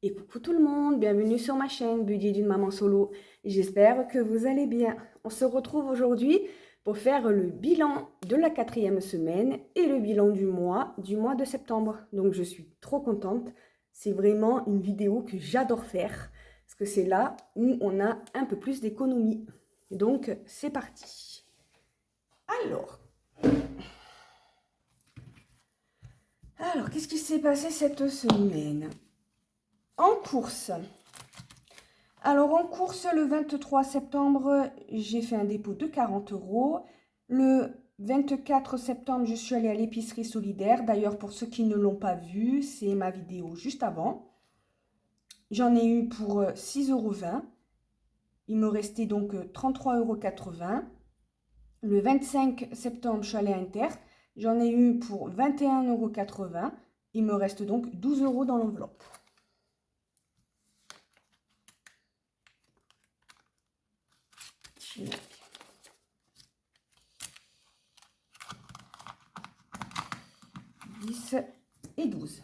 Et coucou tout le monde, bienvenue sur ma chaîne Budget d'une maman solo. J'espère que vous allez bien. On se retrouve aujourd'hui pour faire le bilan de la 4e semaine et le bilan du mois de septembre. Donc je suis trop contente. C'est vraiment une vidéo que j'adore faire parce que c'est là où on a un peu plus d'économie. Donc c'est parti. Alors qu'est-ce qui s'est passé cette semaine? En course. Alors en course, le 23 septembre, j'ai fait un dépôt de 40 €. Le 24 septembre, je suis allée à l'épicerie solidaire. D'ailleurs, pour ceux qui ne l'ont pas vu, c'est ma vidéo juste avant. J'en ai eu pour 6,20 €. Il me restait donc 33,80 €. Le 25 septembre, je suis allée à Inter. J'en ai eu pour 21,80 €. Il me reste donc 12 € dans l'enveloppe. Donc, 10 et 12.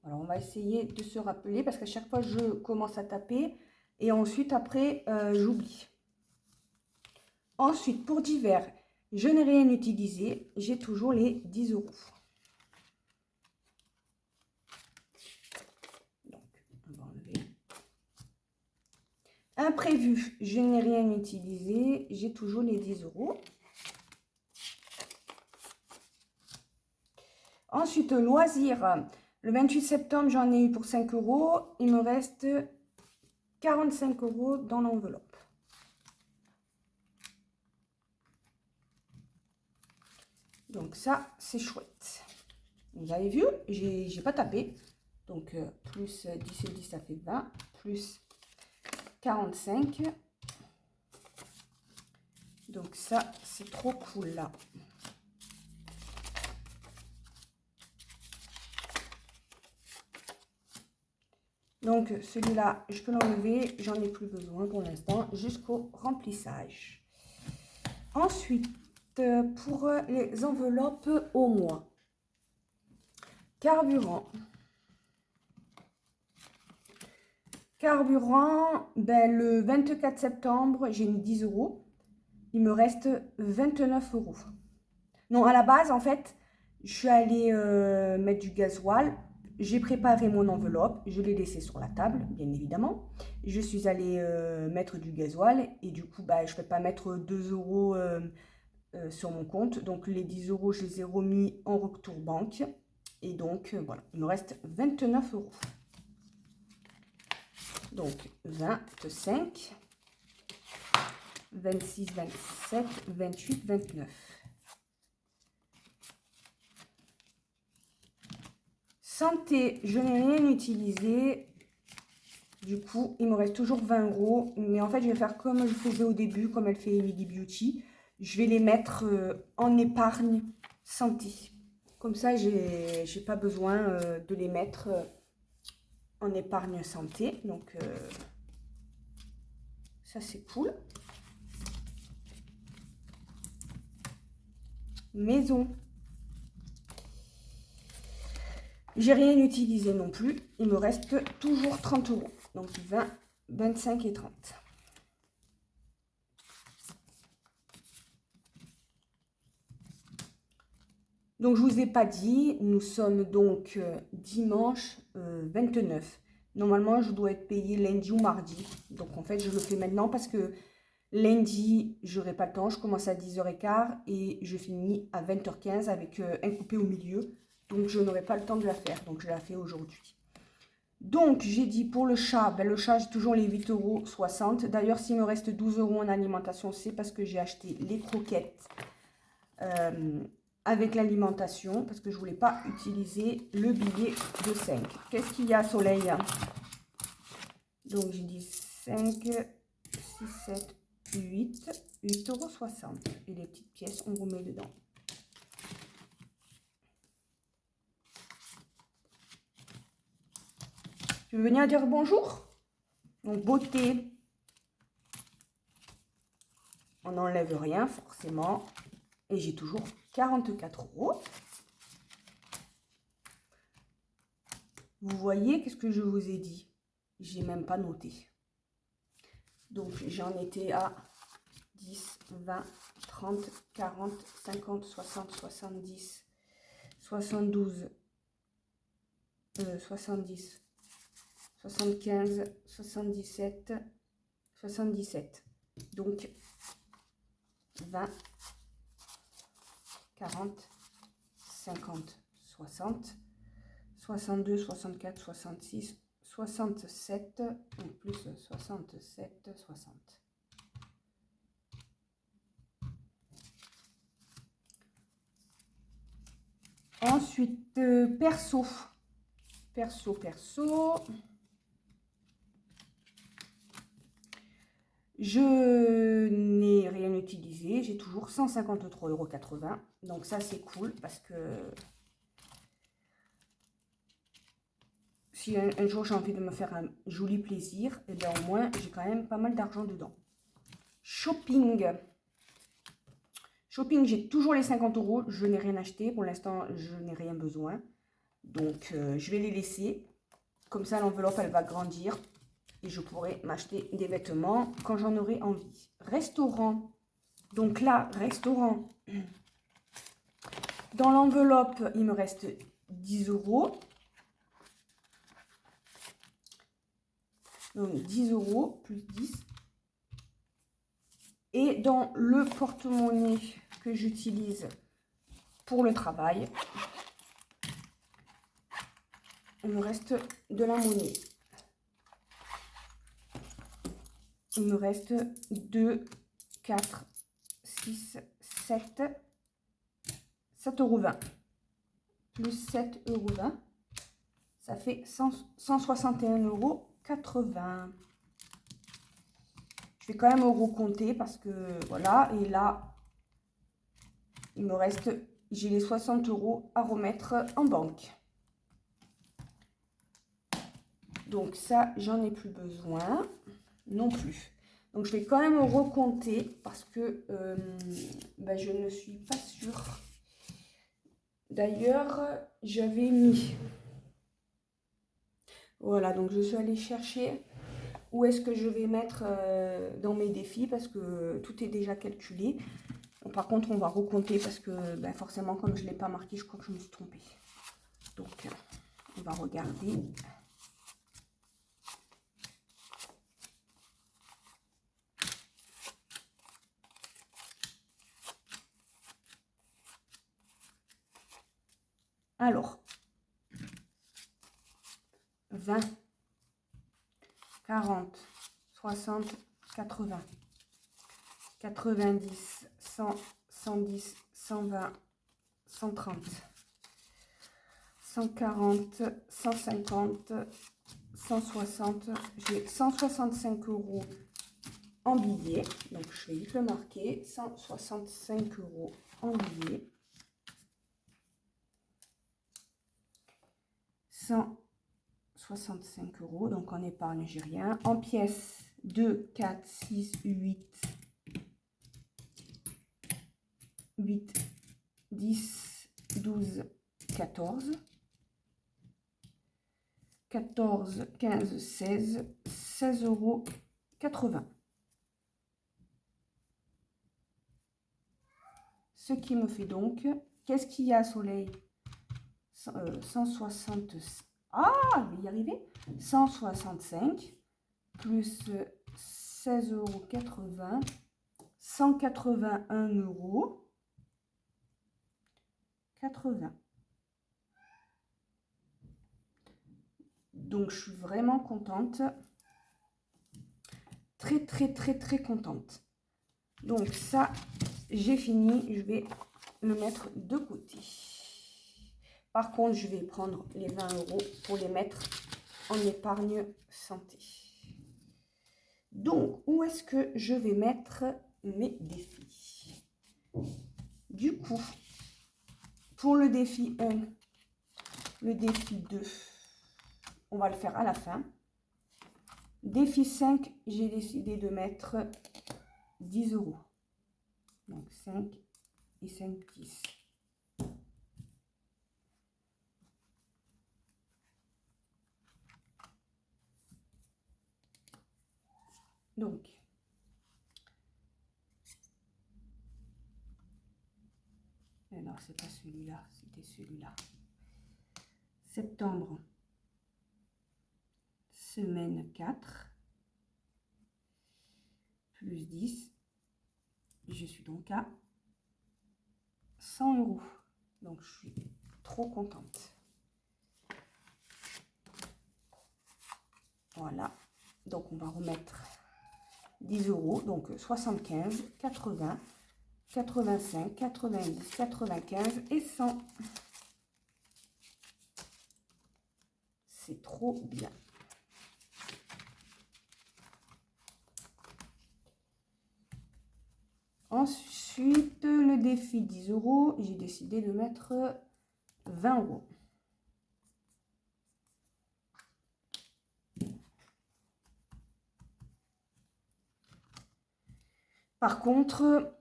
Alors, on va essayer de se rappeler parce qu'à chaque fois, je commence à taper et ensuite, après, j'oublie. Ensuite, pour divers, je n'ai rien utilisé. J'ai toujours les 10 €. Donc, on va enlever. Imprévu, je n'ai rien utilisé. J'ai toujours les 10 €. Ensuite, loisirs. Le 28 septembre, j'en ai eu pour 5 €. Il me reste 45 € dans l'enveloppe. Donc ça, c'est chouette. Vous avez vu, j'ai pas tapé. Donc plus 10 et 10, ça fait 20. Plus 45. Donc ça, c'est trop cool là. Donc celui-là, je peux l'enlever. J'en ai plus besoin pour l'instant jusqu'au remplissage. Ensuite, pour les enveloppes au mois. Carburant. Carburant, ben, le 24 septembre, j'ai mis 10 €. Il me reste 29 €. Non, à la base, en fait, je suis allée mettre du gasoil. J'ai préparé mon enveloppe. Je l'ai laissée sur la table, bien évidemment. Je suis allée mettre du gasoil. Et du coup, bah, je ne vais pas mettre 2 € sur mon compte. Donc, les 10 €, je les ai remis en retour banque. Et donc, voilà, il me reste 29 €. Donc, 25, 26, 27, 28, 29. Santé, je n'ai rien utilisé. Du coup, il me reste toujours 20 €. Mais en fait, je vais faire comme je faisais au début, comme elle fait Midi Beauty. Je vais les mettre en épargne santé. Comme ça, j'ai pas besoin de les mettre en épargne santé. Donc, ça, c'est cool. Maison. J'ai rien utilisé non plus. Il me reste toujours 30 €. Donc 20, 25 et 30. Donc je vous ai pas dit, nous sommes donc dimanche 29. Normalement, je dois être payée lundi ou mardi. Donc en fait, je le fais maintenant parce que lundi, j'aurai pas le temps. Je commence à 10h15 et je finis à 20h15 avec un coupé au milieu. Donc je n'aurai pas le temps de la faire. Donc je la fais aujourd'hui. Donc, j'ai dit pour le chat, ben le chat, j'ai toujours les 8,60 €. D'ailleurs, s'il me reste 12 € en alimentation, c'est parce que j'ai acheté les croquettes avec l'alimentation, parce que je ne voulais pas utiliser le billet de 5. Qu'est-ce qu'il y a, Soleil? Donc, j'ai dit 5, 6, 7, 8, 8,60 €. Et les petites pièces, on remet dedans. Tu veux venir dire bonjour? Donc, beauté. On n'enlève rien, forcément. Et j'ai toujours 44 €. Vous voyez, qu'est-ce que je vous ai dit? j'ai même pas noté. Donc j'en étais à 10, 20, 30, 40, 50, 60, 70, 72, 70, 75, 77, 77. Donc 20, 40, 50, 60, 62, 64, 66, 67, en plus 67, 60. Ensuite, perso. Je n'ai rien utilisé. J'ai toujours 153,80 €. Donc ça, c'est cool parce que si un jour j'ai envie de me faire un joli plaisir, et bien au moins, j'ai quand même pas mal d'argent dedans. Shopping. Shopping, j'ai toujours les 50 €. Je n'ai rien acheté. Pour l'instant, je n'ai rien besoin. Donc, je vais les laisser. Comme ça, l'enveloppe, elle va grandir. Et je pourrai m'acheter des vêtements quand j'en aurai envie. Restaurant. Donc là, restaurant. Dans l'enveloppe, il me reste 10 €. Donc, 10 € plus 10. Et dans le porte-monnaie que j'utilise pour le travail, il me reste de la monnaie. Il me reste 2, 4, 6, 7, 7,20 € plus 7,20 €. Ça fait 161,80 €. Je vais quand même recompter parce que voilà. Et là, il me reste, j'ai les 60 € à remettre en banque. Donc ça, j'en ai plus besoin non plus. Donc je vais quand même recompter parce que je ne suis pas sûre. D'ailleurs, j'avais mis... Voilà, donc je suis allée chercher où est-ce que je vais mettre dans mes défis parce que tout est déjà calculé. Donc, par contre, on va recompter parce que forcément, comme je ne l'ai pas marqué, je crois que je me suis trompée. Donc, on va regarder. Alors, 20, 40, 60, 80, 90, 100, 110, 120, 130, 140, 150, 160. J'ai 165 € en billets. Donc, je vais vite le marquer. 165 € en billets. 165 €, donc en épargne, j'ai rien. En pièces, 2, 4, 6, 8, 10, 12, 14. 14, 15, 16, 16,80 €. Ce qui me fait donc, qu'est-ce qu'il y a, Soleil? 160, ah, je vais y arriver. 165 plus 16,80 €, 181,80 €. Donc, je suis vraiment contente. Très, très, très, très contente. Donc, ça, j'ai fini. Je vais le mettre de côté. Par contre, je vais prendre les 20 € pour les mettre en épargne santé. Donc, où est-ce que je vais mettre mes défis? Du coup, pour le défi 1, le défi 2, on va le faire à la fin. Défi 5, j'ai décidé de mettre 10 €. Donc 5 et 5, 10. Donc, non, c'est pas celui-là, c'était celui-là. Septembre, semaine 4, plus 10. Je suis donc à 100 €. Donc, je suis trop contente. Voilà. Donc, on va remettre 10 €. Donc, 75, 80, 85, 90, 95 et 100. C'est trop bien. Ensuite, le défi 10 €. J'ai décidé de mettre 20 €. Par contre,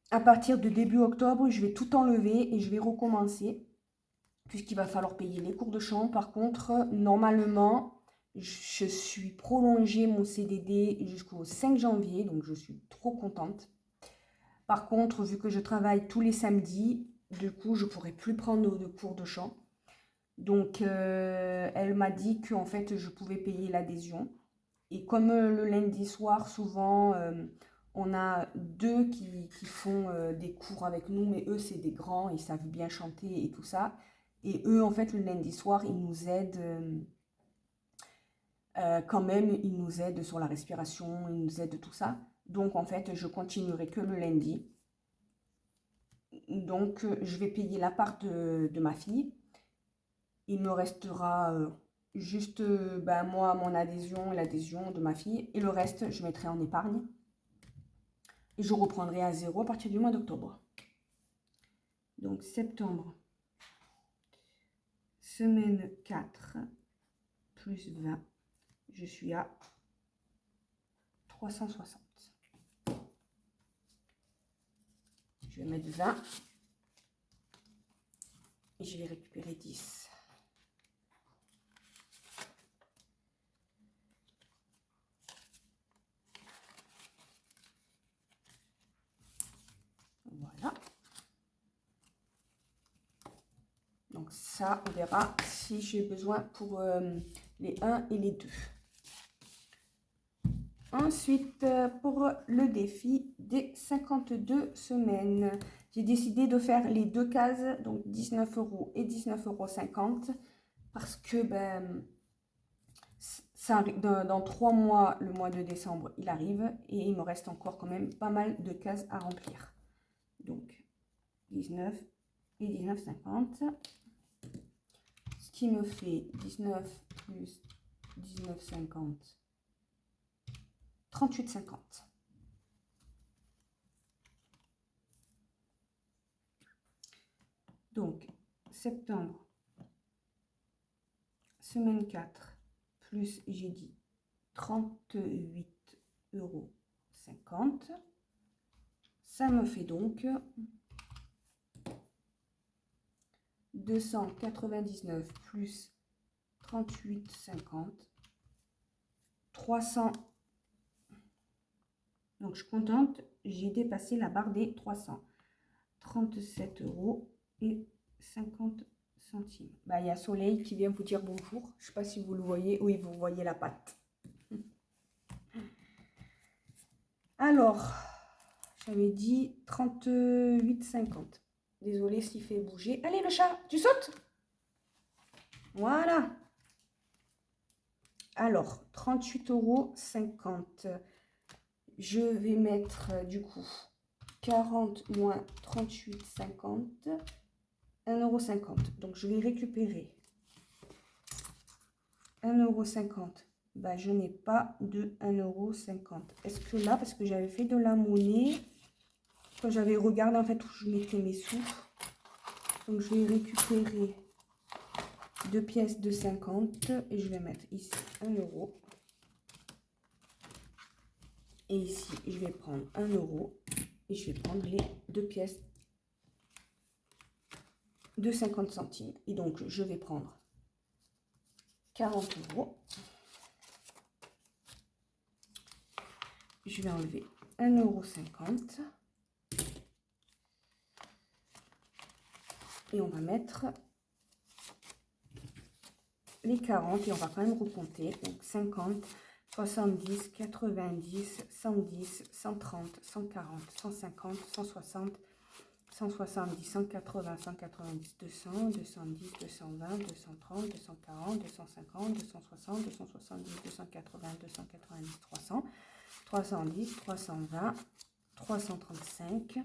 à partir de début octobre, je vais tout enlever et je vais recommencer, puisqu'il va falloir payer les cours de chant. Par contre, normalement, je suis prolongé mon CDD jusqu'au 5 janvier, donc je suis trop contente. Par contre, vu que je travaille tous les samedis, du coup, je ne pourrai plus prendre de cours de chant. Donc, elle m'a dit qu'en fait, je pouvais payer l'adhésion. Et comme le lundi soir, souvent, on a deux qui font des cours avec nous, mais eux, c'est des grands, ils savent bien chanter et tout ça. Et eux, en fait, le lundi soir, ils nous aident quand même, ils nous aident sur la respiration, ils nous aident tout ça. Donc, en fait, je continuerai que le lundi. Donc, je vais payer la part de ma fille. Il me restera juste moi, mon adhésion et l'adhésion de ma fille. Et le reste, je mettrai en épargne. Et je reprendrai à 0 à partir du mois d'octobre. Donc, septembre, semaine 4, plus 20, je suis à 360. Je vais mettre 20 et je vais récupérer 10. Voilà. Donc ça, on verra si j'ai besoin pour les 1 et les 2. Ensuite, pour le défi des 52 semaines, j'ai décidé de faire les deux cases, donc 19 € et 19,50 € parce que ça, dans 3 mois, le mois de décembre, il arrive et il me reste encore quand même pas mal de cases à remplir. Donc, 19 et 19,50. Ce qui me fait 19 plus 19,50, 38,50. Donc, septembre, semaine 4, plus j'ai dit 38,50 €. Ça me fait donc 299 plus 38,50, 300. Donc, je suis contente, j'ai dépassé la barre des 337 € et 50 centimes. Il y a Soleil qui vient vous dire bonjour. Je ne sais pas si vous le voyez. Oui, vous voyez la patte. Alors, j'avais dit 38,50. Désolée s'il fait bouger. Allez, le chat, tu sautes? Voilà. Alors, 38,50 €. Je vais mettre du coup 40 moins 38,50, 1,50 €. Donc, je vais récupérer 1,50 €. Je n'ai pas de 1,50 €. Est-ce que là, parce que j'avais fait de la monnaie, quand j'avais regardé en fait où je mettais mes sous, donc je vais récupérer 2 pièces de 50 et je vais mettre ici 1 €. Et ici, je vais prendre 1 € et je vais prendre les 2 pièces de 50 centimes. Et donc, je vais prendre 40 €. je vais enlever 1,50 €. Et on va mettre les 40 et on va quand même recompter. Donc 50, 70, 90, 110, 130, 140, 150, 160, 170, 180, 190, 200, 210, 220, 230, 240, 250, 260, 270, 280, 290, 300, 310, 320, 335,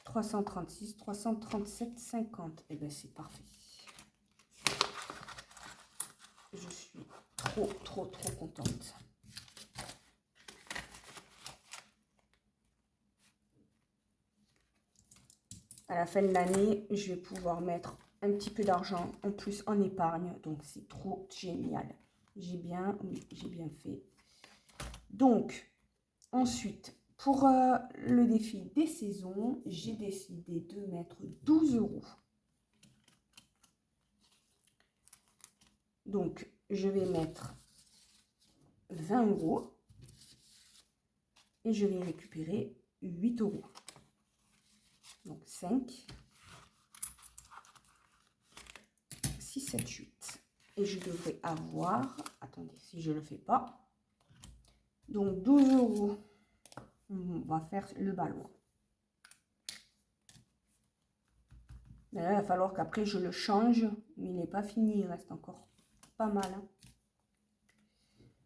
336, 337, 50. Et bien c'est parfait. Je suis trop contente. À la fin de l'année, je vais pouvoir mettre un petit peu d'argent en plus en épargne. Donc c'est trop génial. J'ai bien fait. Donc ensuite, pour le défi des saisons, j'ai décidé de mettre 12 €. Donc, je vais mettre 20 € et je vais récupérer 8 €. Donc, 5, 6, 7, 8. Et je devrais avoir, attendez, si je ne le fais pas, donc 12 €. On va faire le ballon. Mais là, il va falloir qu'après je le change, mais il n'est pas fini, il reste encore pas mal. Hein.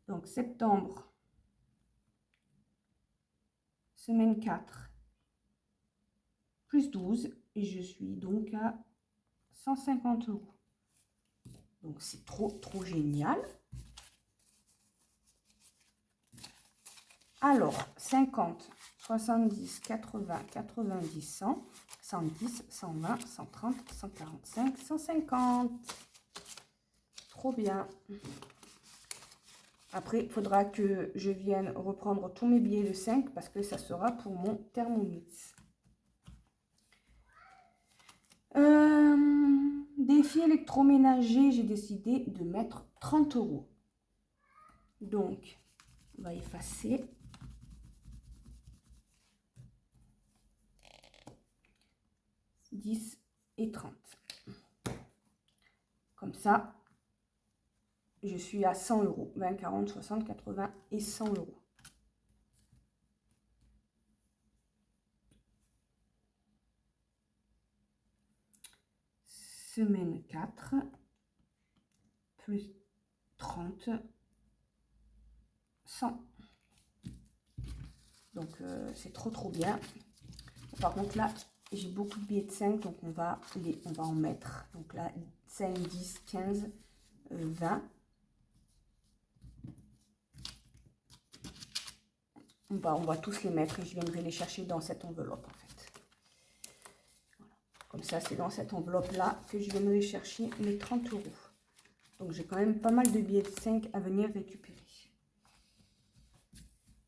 Donc, septembre, semaine 4, plus 12, et je suis donc à 150 €. Donc, c'est trop génial. Alors, 50, 70, 80, 90, 100, 110, 120, 130, 145, 150. Trop bien. Après, il faudra que je vienne reprendre tous mes billets de 5 parce que ça sera pour mon Thermomix. Défi électroménager, j'ai décidé de mettre 30 €. Donc, on va effacer. Et 30. Comme ça, je suis à 100 €. 20, 40, 60, 80 et 100 €. Semaine 4, plus 30, 100. Donc, c'est trop bien. Par contre, là, j'ai beaucoup de billets de 5, donc on va en mettre. Donc là, 5, 10, 15, 20. On va tous les mettre et je viendrai les chercher dans cette enveloppe, en fait. Voilà. Comme ça, c'est dans cette enveloppe-là que je viendrai chercher mes 30 €. Donc, j'ai quand même pas mal de billets de 5 à venir récupérer.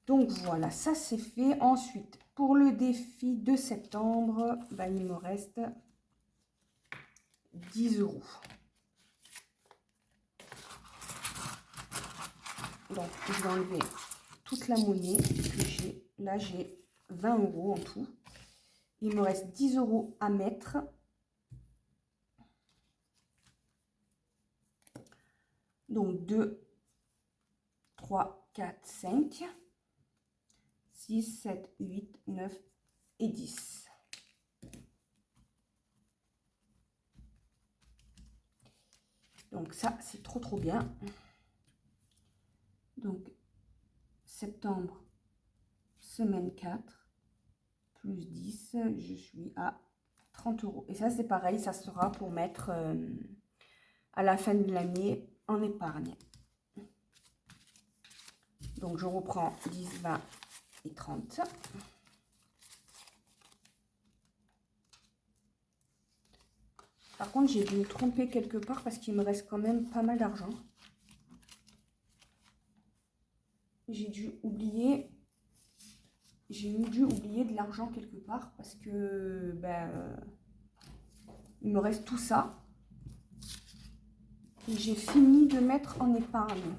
Donc, voilà, ça c'est fait. Ensuite, pour le défi de septembre, ben, il me reste 10 €. Donc, je vais enlever toute la monnaie que j'ai. Là, j'ai 20 € en tout. Il me reste 10 € à mettre. Donc, 2, 3, 4, 5, 6, 7, 8, 9 et 10. Donc, ça, c'est trop bien. Donc, septembre, semaine 4, plus 10, je suis à 30 €. Et ça, c'est pareil, ça sera pour mettre à la fin de l'année en épargne. Donc, je reprends 10, 20 et 30. Par contre, j'ai dû me tromper quelque part parce qu'il me reste quand même pas mal d'argent. J'ai dû oublier de l'argent quelque part parce que il me reste tout ça. Et j'ai fini de mettre en épargne.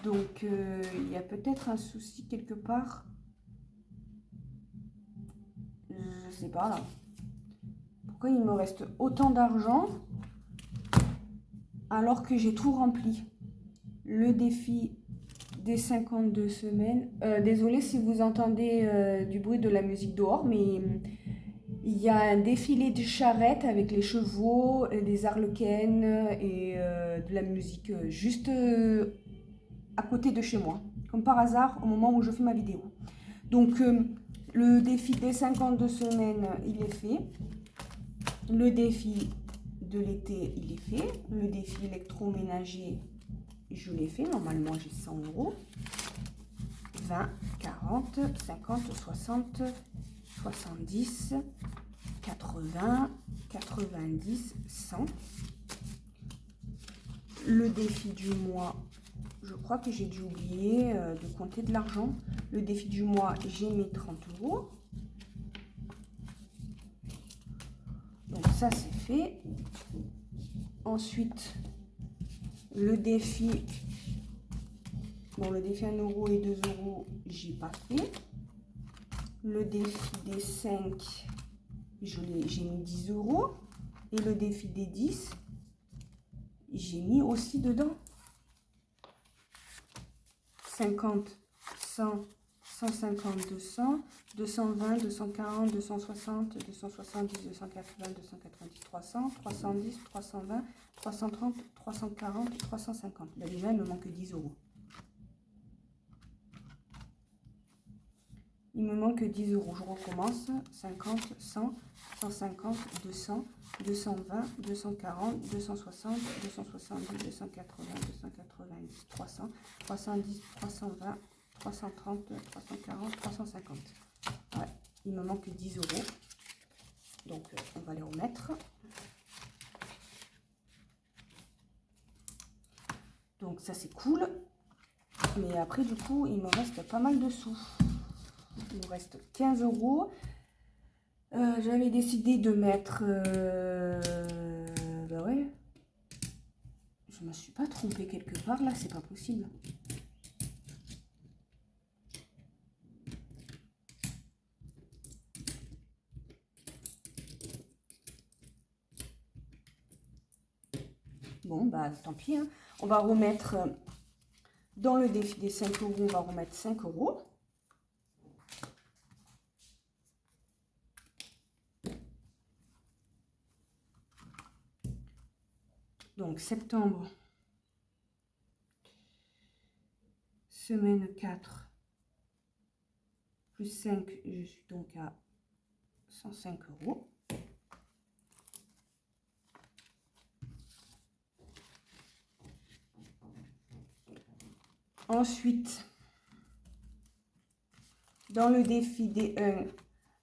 Donc, il y a peut-être un souci quelque part. Je sais pas là. Pourquoi il me reste autant d'argent alors que j'ai tout rempli? Le défi des 52 semaines. Désolée si vous entendez du bruit de la musique dehors, mais il y a un défilé de charrettes avec les chevaux, des arlequins et de la musique juste à côté de chez moi. Comme par hasard, au moment où je fais ma vidéo. Donc, le défi des 52 semaines, il est fait. Le défi de l'été, il est fait. Le défi électroménager, je l'ai fait. Normalement, j'ai 100 €. 20, 40, 50, 60, 70, 80, 90, 100. Le défi du mois, je crois que j'ai dû oublier de compter de l'argent. Le défi du mois, j'ai mis 30 €. Donc ça, c'est fait. Ensuite, le défi... Bon, le défi 1 € et 2 €, j'ai pas fait. Le défi des 5, j'ai mis 10 €. Et le défi des 10, j'ai mis aussi dedans. 50, 100, 150, 200, 220, 240, 260, 270, 280, 290, 300, 310, 320, 330, 340, 350. Là, déjà, il me manque 10 €. Il me manque 10 €. Je recommence. 50, 100, 150, 200, 220, 240, 260, 270, 280, 290, 300, 310, 320, 330, 340, 350. Ouais, il me manque 10 €. Donc, on va les remettre. Donc, ça, c'est cool. Mais après, du coup, il me reste pas mal de sous. Il me reste 15 €. J'avais décidé de mettre... bah ouais. Je me suis pas trompée quelque part là, c'est pas possible. Bon, bah tant pis. Hein. On va remettre dans le défi des 5 €, on va remettre 5 €. Donc, septembre, semaine 4, plus 5, je suis donc à 105 €. Ensuite, dans le défi des 1,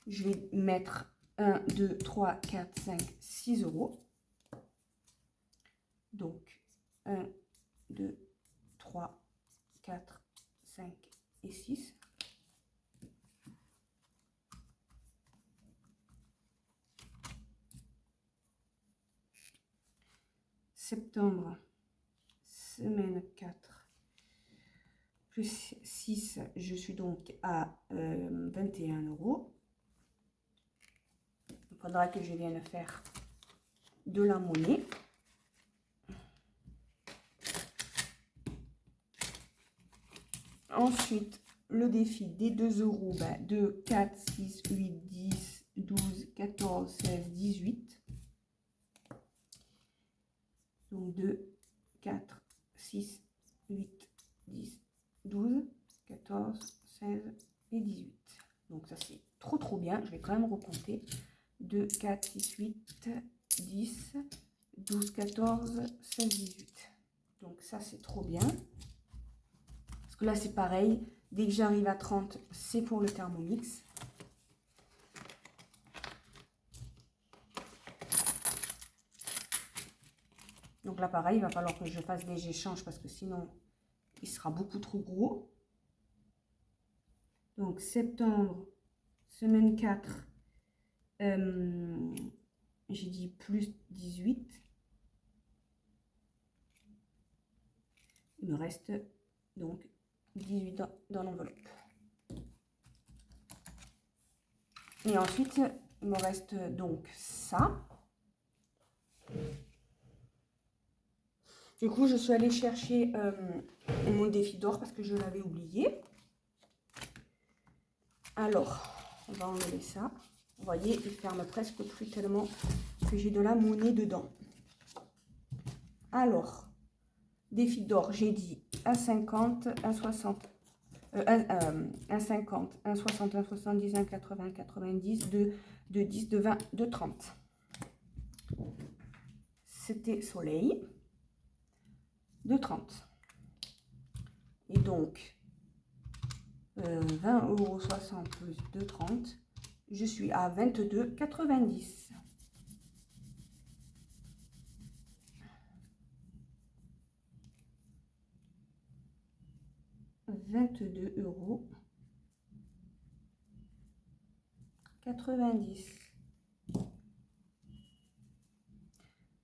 je vais mettre 1, 2, 3, 4, 5, 6 €. Donc, 1, 2, 3, 4, 5 et 6. Septembre, semaine 4, plus 6, je suis donc à 21 €. Il faudra que je vienne faire de la monnaie. Ensuite, le défi des 2 €, 2, 4, 6, 8, 10, 12, 14, 16, 18. Donc 2, 4, 6, 8, 10, 12, 14, 16 et 18. Donc ça c'est trop bien. Je vais quand même recompter. 2, 4, 6, 8, 10, 12, 14, 16, 18. Donc ça c'est trop bien. Parce que là c'est pareil. Dès que j'arrive à 30, c'est pour le Thermomix. Donc là pareil, il va falloir que je fasse des échanges parce que sinon il sera beaucoup trop gros. Donc septembre, semaine 4, j'ai dit plus 18. Il me reste Donc 18 dans l'enveloppe. Et ensuite, il me reste donc ça. Du coup, je suis allée chercher mon défi d'or parce que je l'avais oublié. Alors, on va enlever ça. Vous voyez, il ferme presque plus tellement que j'ai de la monnaie dedans. Alors, défi d'or, j'ai dit 1,50, 1,60, 1,50, 1,60, 1,70, 1,80, 90, 2, 10, 20, 30. C'était soleil. 30. Et donc, 20,60 € plus 2,30, je suis à 22,90. 22,90 €.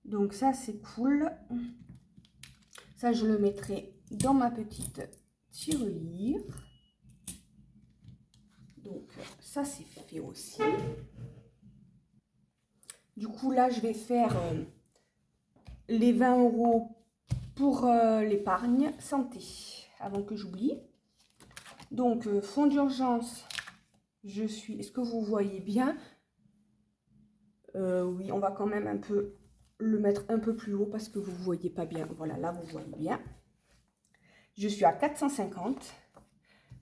Donc ça, c'est cool. Ça, je le mettrai dans ma petite tirelire. Donc, ça, c'est fait aussi. Du coup, là, je vais faire les 20 € pour l'épargne santé, avant que j'oublie. Donc, fonds d'urgence, je suis... Est-ce que vous voyez bien? Oui, on va quand même un peu le mettre un peu plus haut parce que vous ne voyez pas bien. Voilà, là, vous voyez bien. Je suis à 450.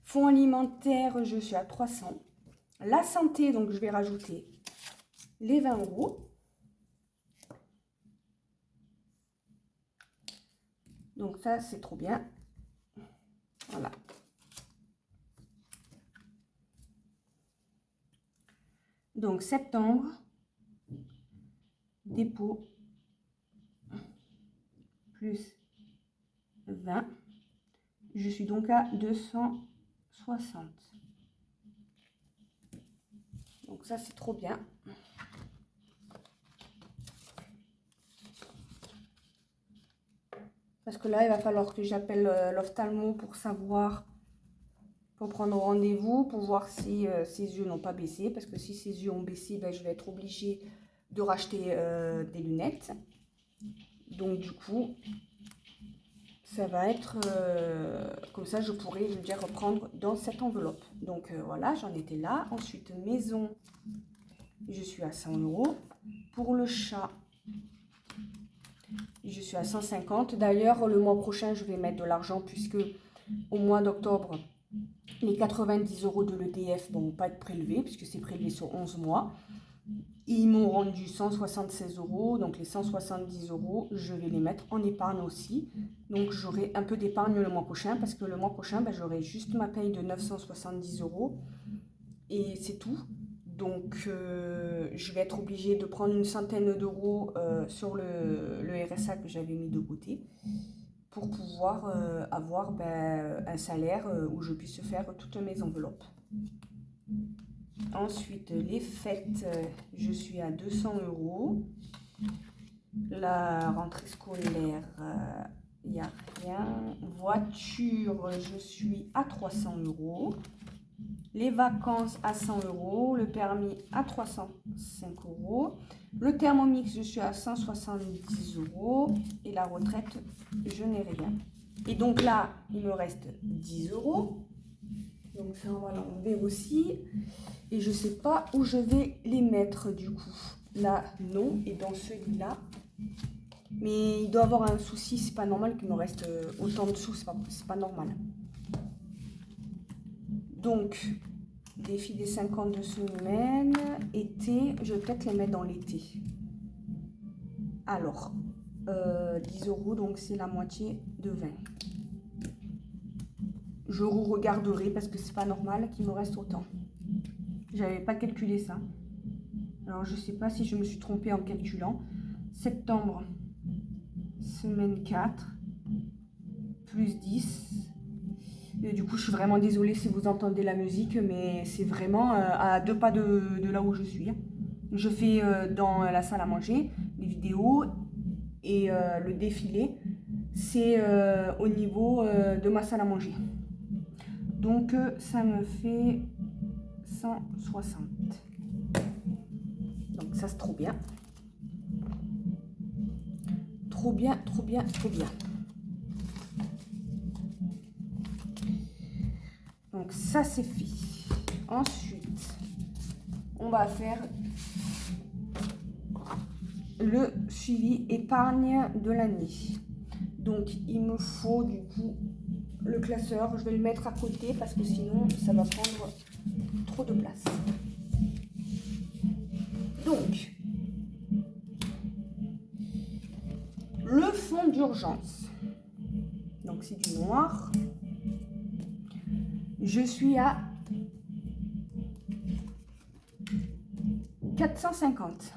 Fonds alimentaire, je suis à 300. La santé, donc je vais rajouter les 20 €. Donc ça, c'est trop bien. Voilà. Donc septembre, dépôt, plus 20. Je suis donc à 260. Donc ça, c'est trop bien. Parce que là, il va falloir que j'appelle l'ophtalmo pour savoir, pour prendre rendez-vous, pour voir si ses yeux n'ont pas baissé. Parce que si ses yeux ont baissé, ben, je vais être obligée de racheter des lunettes. Donc du coup, ça va être comme ça, je pourrai, je veux dire, reprendre dans cette enveloppe. Donc voilà, j'en étais là. Ensuite, maison, je suis à 100 €. Pour le chat, je suis à 150. D'ailleurs, le mois prochain, je vais mettre de l'argent puisque au mois d'octobre, les 90 € de l'EDF ne vont pas être prélevés puisque c'est prélevé sur 11 mois. Ils m'ont rendu 176 €, donc les 170 €, je vais les mettre en épargne aussi. Donc j'aurai un peu d'épargne le mois prochain parce que le mois prochain, ben, j'aurai juste ma paye de 970 € et c'est tout. Donc je vais être obligée de prendre une centaine d'euros sur le RSA que j'avais mis de côté pour pouvoir avoir ben, un salaire où je puisse faire toutes mes enveloppes. Ensuite, les fêtes, je suis à 200 €. La rentrée scolaire, il n'y a rien. Voiture, je suis à 300 €. Les vacances à 100 €. Le permis à 305 €. Le thermomix, je suis à 170 €. Et la retraite, je n'ai rien. Et donc là, il me reste 10 €. Donc ça, on va l'enlever aussi. Et je ne sais pas où je vais les mettre du coup. Là, non. Et dans celui-là. Mais il doit y avoir un souci. C'est pas normal qu'il me reste autant de sous. C'est pas normal. Donc, défi des 52 semaines. Été. Je vais peut-être les mettre dans l'été. Alors, 10 €. Donc, c'est la moitié de 20. Je regarderai parce que c'est pas normal qu'il me reste autant. J'avais pas calculé ça. Alors, je sais pas si je me suis trompée en calculant. Septembre, semaine 4, plus 10. Et du coup, je suis vraiment désolée si vous entendez la musique, mais c'est vraiment à 2 pas de là où je suis. Je fais dans la salle à manger les vidéos et le défilé. c'est au niveau de ma salle à manger. Donc ça me fait 160. Donc ça c'est trop bien. Trop bien, trop bien, trop bien. Donc ça c'est fait. Ensuite, on va faire le suivi épargne de l'année. Donc il me faut du coup le classeur. Je vais le mettre à côté parce que sinon ça va prendre trop de place. Donc le fonds d'urgence. Donc c'est du noir. Je suis à 450.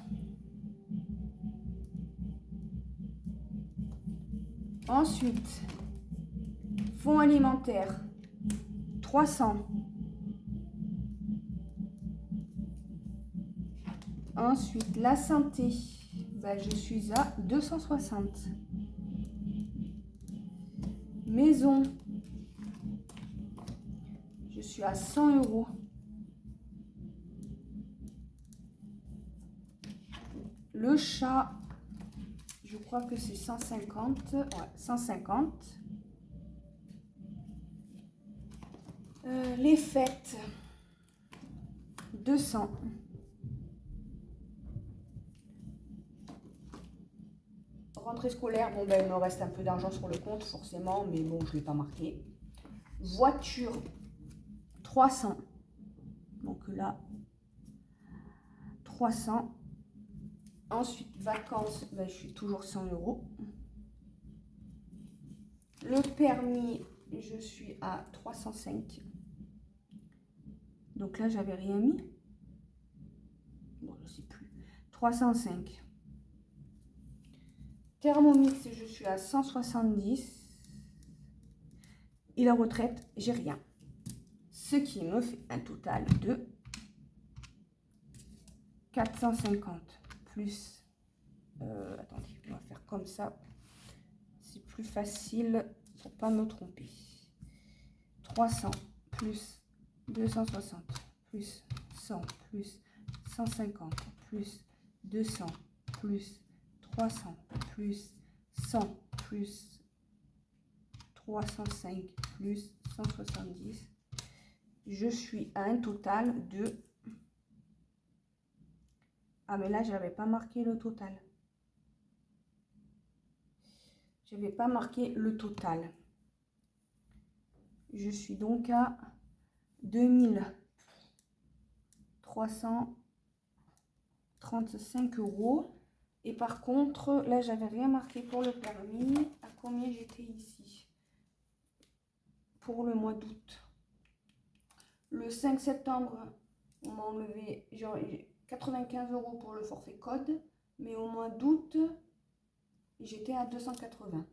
Ensuite, fonds alimentaire, 300. Ensuite, la santé, je suis à 260. Maison, je suis à 100 €. Le chat, je crois que c'est 150. Ouais, 150. Les fêtes, 200. Rentrée scolaire, bon il me reste un peu d'argent sur le compte forcément, mais bon je ne l'ai pas marqué. Voiture, 300. Donc là, 300. Ensuite, vacances, je suis toujours 100 €. Le permis, je suis à 305. Donc là, j'avais rien mis. Bon, je ne sais plus. 305. Thermomix, je suis à 170. Et la retraite, j'ai rien. Ce qui me fait un total de 450 plus... attendez, on va faire comme ça. C'est plus facile pour ne pas me tromper. 300 plus 260 plus 100 plus 150 plus 200 plus 300 plus 100 plus 305 plus 170. Je suis à un total de... Ah mais là, j'avais pas marqué le total. Je n'avais pas marqué le total. Je suis donc à 2335 €. Et par contre, là, j'avais rien marqué pour le permis. À combien j'étais ici? Pour le mois d'août. Le 5 septembre, on m'a enlevé genre 95 € pour le forfait code. Mais au mois d'août, j'étais à 280.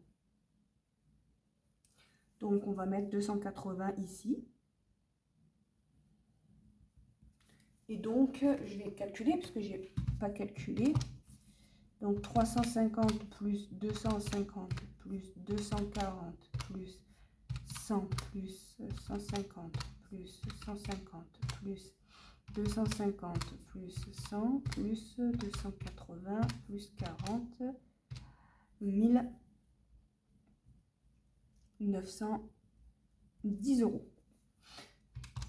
Donc, on va mettre 280 ici. Et donc, je vais calculer, parce que je n'ai pas calculé. Donc, 350 plus 250 plus 240 plus 100 plus 150 plus 150 plus 250 plus 100 plus 280 plus 40, 1910 €.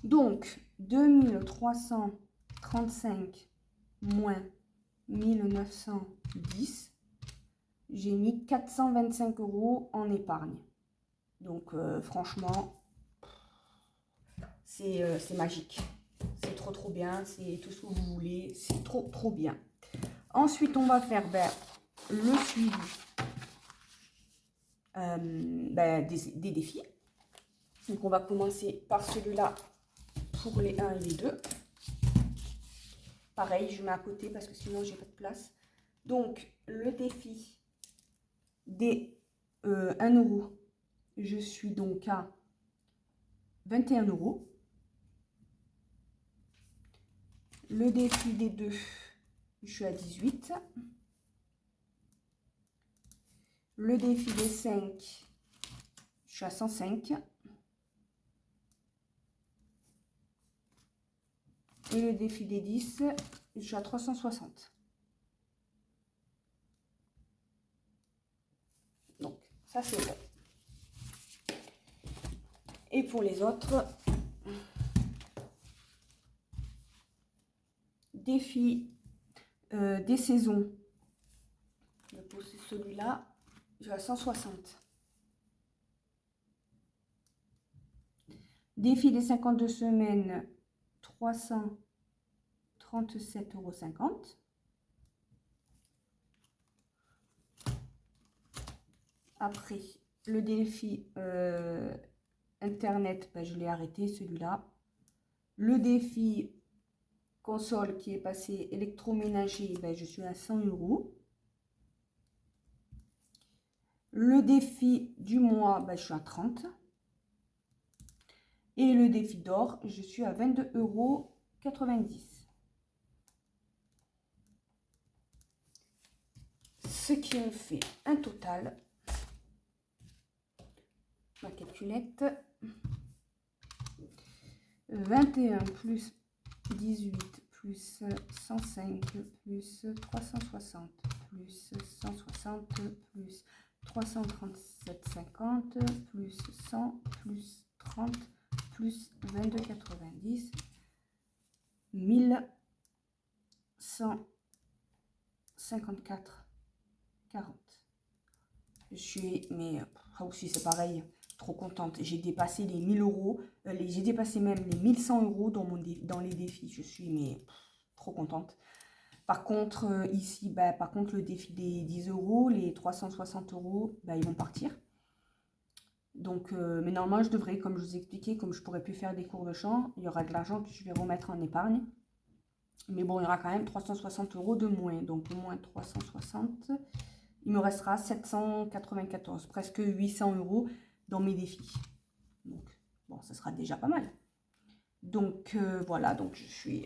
Donc, 2335 moins 1910, j'ai mis 425 € en épargne. Donc, franchement, c'est magique. C'est trop bien, c'est tout ce que vous voulez, c'est trop bien. Ensuite, on va faire le suivi des défis. Donc, on va commencer par celui-là pour les 1 et les 2. Pareil, je mets à côté parce que sinon, j'ai pas de place. Donc, le défi des 1 €, je suis donc à 21 €. Le défi des 2, je suis à 18. Le défi des 5, je suis à 105. Et le défi des 10, je suis à 360. Donc, ça c'est bon. Et pour les autres, défi des saisons. Je vais poser celui-là, je suis à 160. Défi des 52 semaines, 337,50 €. Après, le défi Internet, ben, je l'ai arrêté celui-là. Le défi console qui est passé électroménager, ben, je suis à 100 €. Le défi du mois, ben, je suis à 30. Et le défi d'or, je suis à 22,90 €. Ce qui me fait un total, ma calculette, 21 plus 18 plus 105 plus 360 plus 160 plus 337,50 plus 100 plus 30 plus 22,90, 1154,40. Je suis, mais ça aussi c'est pareil, trop contente. J'ai dépassé les 1000 €, j'ai dépassé même les 1100 € dans les défis. Je suis, mais trop contente. Par contre, ici, bah, par contre, le défi des 10 €, les 360 €, bah, ils vont partir. Donc, mais normalement, je devrais, comme je vous ai expliqué, comme je pourrais plus faire des cours de chant, il y aura de l'argent que je vais remettre en épargne. Mais bon, il y aura quand même 360 € de moins. Donc, au moins 360, il me restera 794, presque 800 € dans mes défis. Donc, bon, ça sera déjà pas mal. Donc, voilà, donc je suis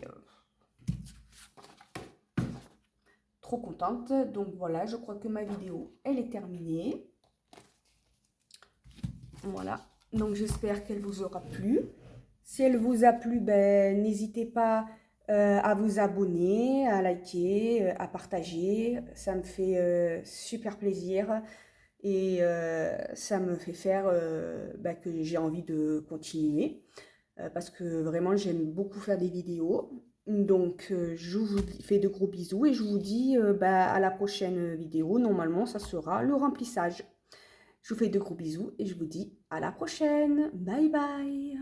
trop contente. Donc, voilà, je crois que ma vidéo, elle est terminée. Voilà, donc j'espère qu'elle vous aura plu. Si elle vous a plu, ben, n'hésitez pas à vous abonner, à liker, à partager. Ça me fait super plaisir et ça me fait faire ben, que j'ai envie de continuer parce que vraiment j'aime beaucoup faire des vidéos. Donc je vous fais de gros bisous et je vous dis ben, à la prochaine vidéo. Normalement, ça sera le remplissage. Je vous fais de gros bisous et je vous dis à la prochaine. Bye bye.